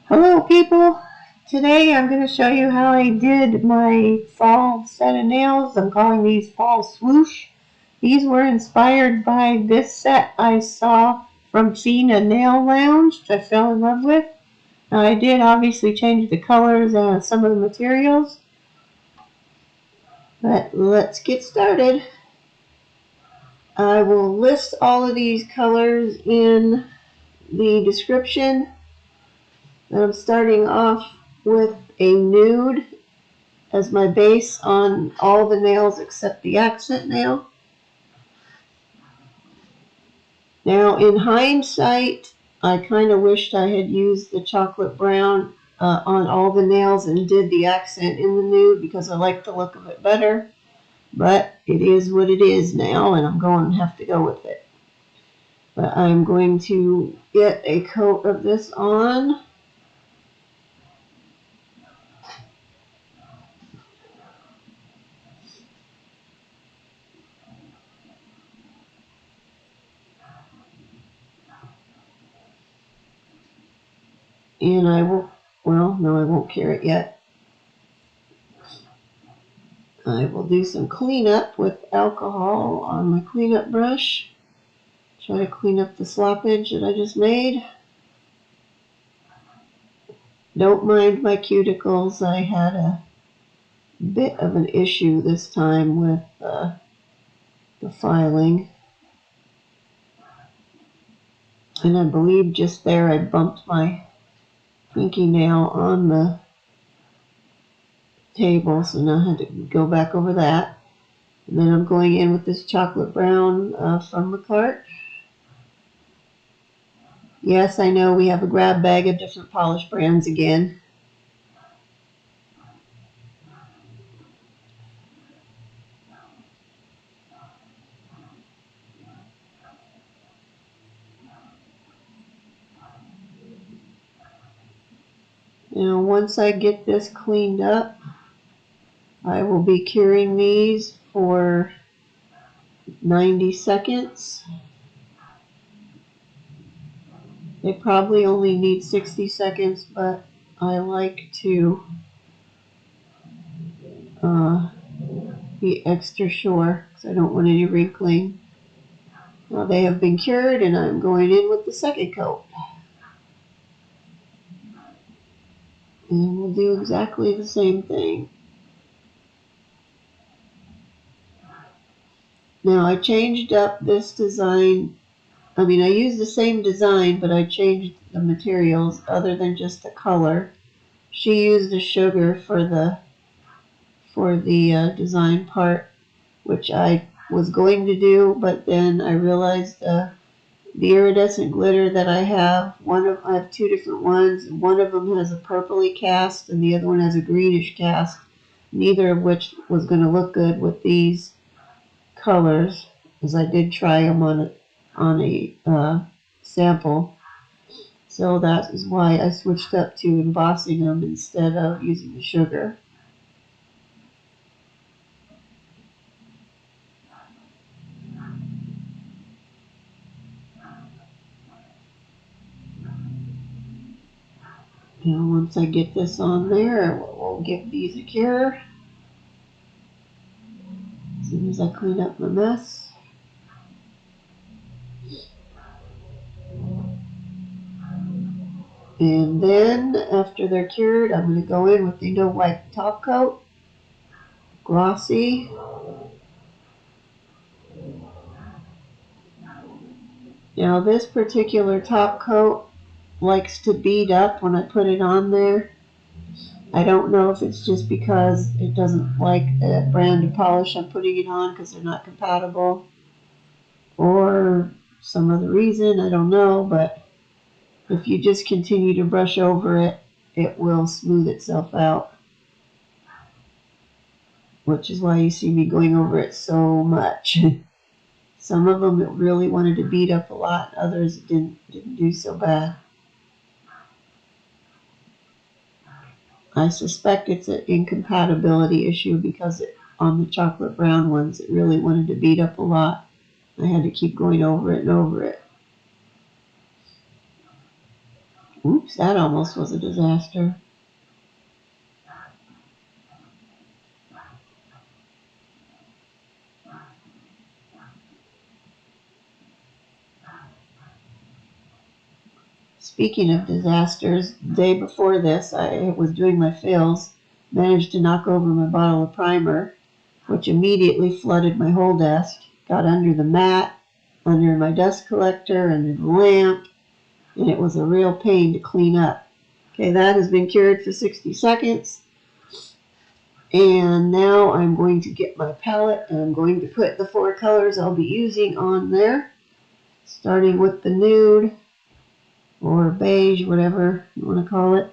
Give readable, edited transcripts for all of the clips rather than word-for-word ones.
Hello people! Today I'm going to show you how I did my fall set of nails. I'm calling these Fall Swoosh. These were inspired by this set I saw from seeing a nail lounge I fell in love with. Now, I did obviously change the colors and some of the materials, but let's get started. I will list all of these colors in the description. I'm starting off with a nude as my base on all the nails except the accent nail. Now, in hindsight, I kind of wished I had used the chocolate brown on all the nails and did the accent in the nude because I like the look of it better. But it is what it is now, and I'm going to have to go with it. But I'm going to get a coat of this on. And I will, well, no, I won't cure it yet. I will do some cleanup with alcohol on my cleanup brush. Try to clean up the sloppage that I just made. Don't mind my cuticles. I had a bit of an issue this time with the filing. And I believe just there I bumped my pinky nail on the table, so now I had to go back over that. And then I'm going in with this chocolate brown from Makartt. Yes, I know we have a grab bag of different polish brands again. Now, once I get this cleaned up, I will be curing these for 90 seconds. They probably only need 60 seconds, but I like to be extra sure because I don't want any wrinkling. Now they have been cured, and I'm going in with the second coat. And we'll do exactly the same thing. Now I changed up this design. I mean, I used the same design, but I changed the materials other than just the color. She used a sugar for the design part, which I was going to do, but then I realized the iridescent glitter that I have, I have two different ones. One of them has a purpley cast and the other one has a greenish cast, neither of which was going to look good with these colors, because I did try them on a sample. So that is why I switched up to embossing them instead of using the sugar. Now once I get this on there, we'll give these a cure. As soon as I clean up my mess. And then after they're cured, I'm going to go in with the No Wipe top coat, Glossy. Now this particular top coat likes to bead up when I put it on there. I don't know if it's just because it doesn't like the brand of polish I'm putting it on because they're not compatible, or some other reason, I don't know, but if you just continue to brush over it, it will smooth itself out, which is why you see me going over it so much. Some of them it really wanted to beat up a lot, others didn't do so bad. I suspect it's an incompatibility issue because on the chocolate brown ones it really wanted to beat up a lot. I had to keep going over it and over it. Oops, that almost was a disaster. Speaking of disasters, the day before this, I was doing my fills, managed to knock over my bottle of primer, which immediately flooded my whole desk, got under the mat, under my dust collector, under the lamp, and it was a real pain to clean up. Okay, that has been cured for 60 seconds. And now I'm going to get my palette and I'm going to put the 4 colors I'll be using on there, starting with the nude or beige, whatever you want to call it,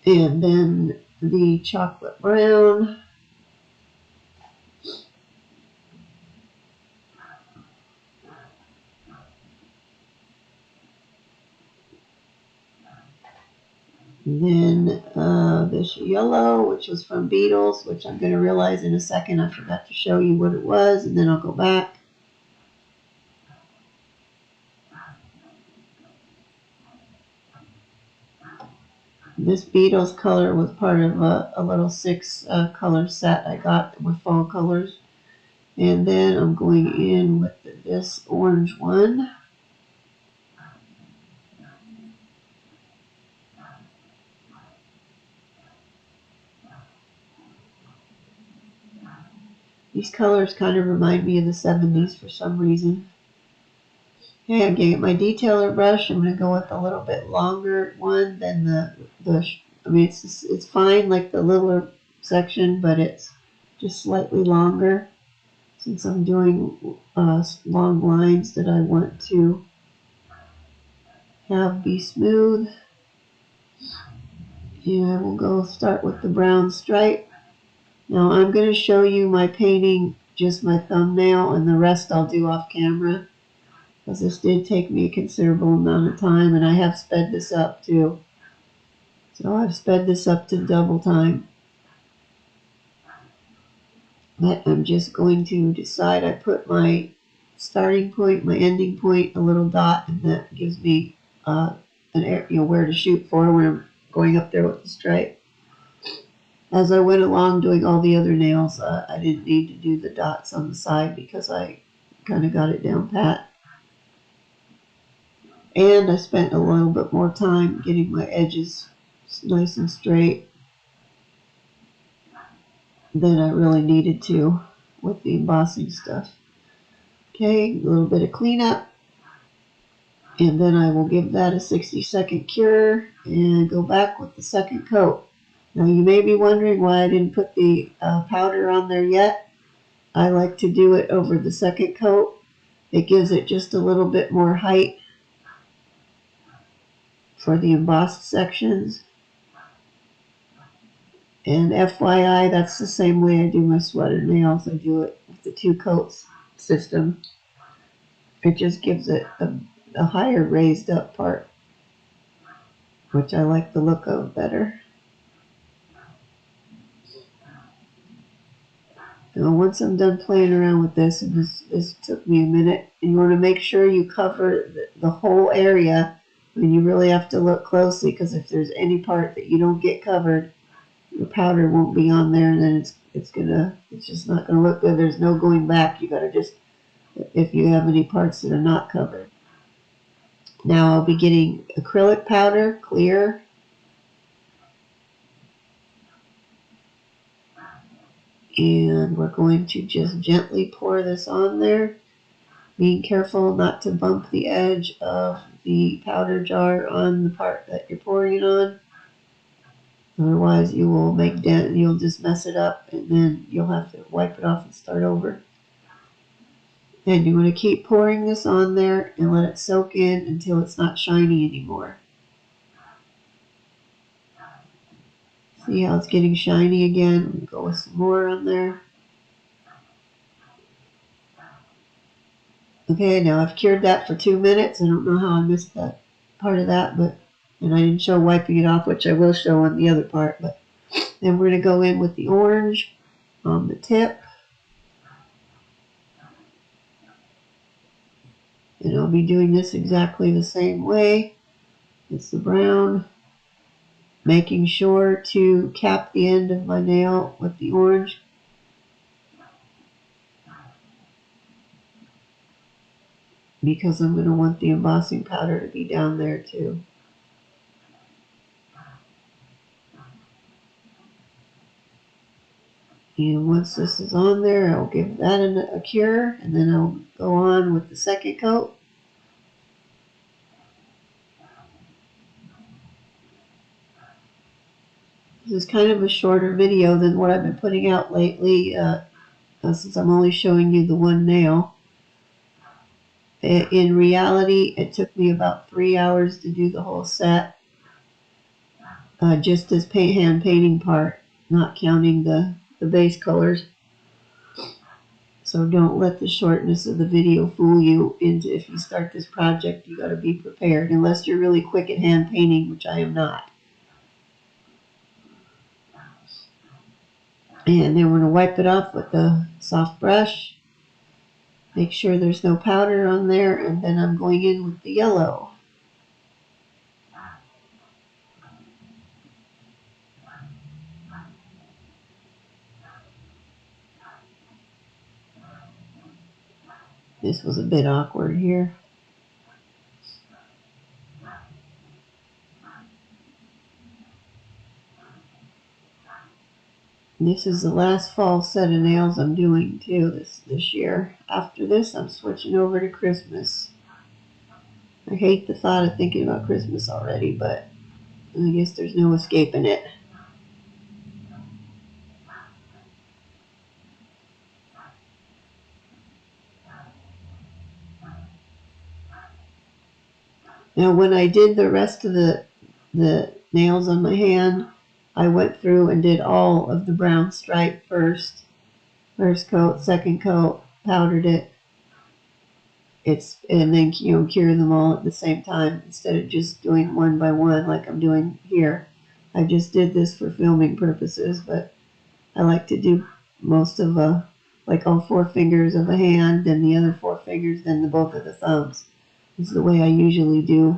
and then the chocolate brown, and then this yellow, which was from Beetles, which I'm going to realize in a second I forgot to show you what it was, and then I'll go back. This Beetles color was part of a little 6 color set I got with fall colors. And then I'm going in with this orange one. These colors kind of remind me of the 70s for some reason. Okay, I'm going to get my detailer brush. I'm going to go with a little bit longer one than I mean, it's fine like the littler section, but it's just slightly longer since I'm doing long lines that I want to have be smooth. And I will go start with the brown stripe. Now I'm going to show you my painting, just my thumbnail, and the rest I'll do off camera, because this did take me a considerable amount of time, and I have sped this up too. So I've sped this up to double time. But I'm just going to decide, I put my starting point, my ending point, a little dot, and that gives me an area, where to shoot for when I'm going up there with the stripe. As I went along doing all the other nails, I didn't need to do the dots on the side because I kind of got it down pat. And I spent a little bit more time getting my edges nice and straight than I really needed to with the embossing stuff. Okay, a little bit of cleanup. And then I will give that a 60-second cure and go back with the second coat. Now you may be wondering why I didn't put the powder on there yet. I like to do it over the second coat. It gives it just a little bit more height for the embossed sections. And FYI, that's the same way I do my sweater nails. I do it with the 2 coats system. It just gives it a higher raised up part, which I like the look of better. Now once I'm done playing around with this, and this took me a minute, and you want to make sure you cover the whole area, and you really have to look closely, because if there's any part that you don't get covered, your powder won't be on there, and then it's just not gonna look good. There's no going back. You gotta just, if you have any parts that are not covered. Now I'll be getting acrylic powder, clear. And we're going to just gently pour this on there, being careful not to bump the edge of the powder jar on the part that you're pouring it on. Otherwise you will make dent, you'll just mess it up, and then you'll have to wipe it off and start over. And you want to keep pouring this on there and let it soak in until it's not shiny anymore. See how it's getting shiny again? Go with some more on there. Okay, now I've cured that for 2 minutes. I don't know how I missed that part of that, and I didn't show wiping it off, which I will show on the other part. But then we're going to go in with the orange on the tip. And I'll be doing this exactly the same way. It's the brown. Making sure to cap the end of my nail with the orange. Because I'm going to want the embossing powder to be down there too. And once this is on there, I'll give that a cure, and then I'll go on with the second coat. This is kind of a shorter video than what I've been putting out lately, since I'm only showing you the one nail. In reality, it took me about 3 hours to do the whole set, just this hand painting part, not counting the base colors. So don't let the shortness of the video fool you into, if you start this project, you got to be prepared, unless you're really quick at hand painting, which I am not. And then we're going to wipe it off with a soft brush. Make sure there's no powder on there, and then I'm going in with the yellow. This was a bit awkward here. This is the last fall set of nails I'm doing too this year. After this, I'm switching over to Christmas. I hate the thought of thinking about Christmas already, but I guess there's no escaping it. Now, when I did the rest of the nails on my hand, I went through and did all of the brown stripe first. First coat, second coat, powdered it. And then, cure them all at the same time instead of just doing one by one like I'm doing here. I just did this for filming purposes, but I like to do most of like all 4 fingers of a hand, then the other 4 fingers, then both of the thumbs. This is the way I usually do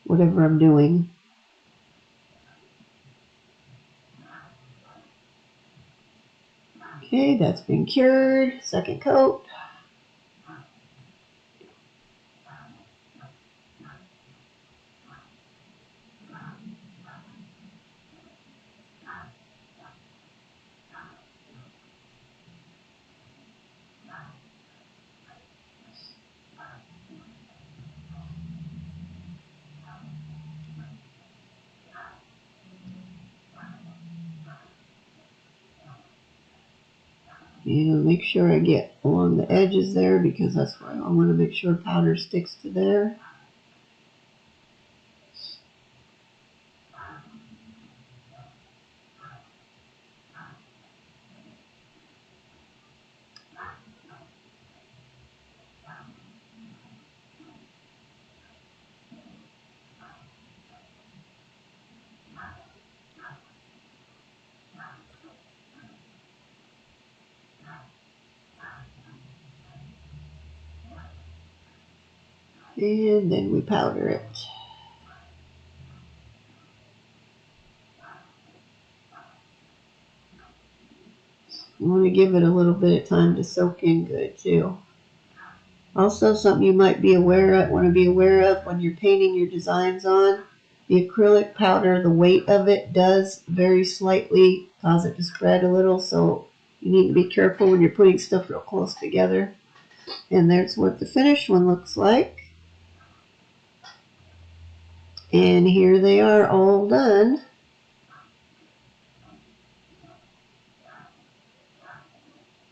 whatever I'm doing. Okay, that's been cured. Second coat. And make sure I get along the edges there, because that's where I want to make sure powder sticks to there. And then we powder it. You want to give it a little bit of time to soak in good too. Also, something you might want to be aware of when you're painting your designs on, the acrylic powder, the weight of it does very slightly cause it to spread a little, so you need to be careful when you're putting stuff real close together. And there's what the finished one looks like. And here they are all done.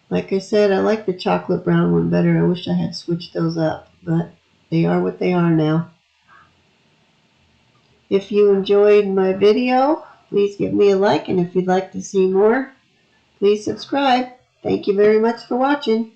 Like I said, I like the chocolate brown one better. I wish I had switched those up, but they are what they are now. If you enjoyed my video, please give me a like, and if you'd like to see more, please subscribe. Thank you very much for watching.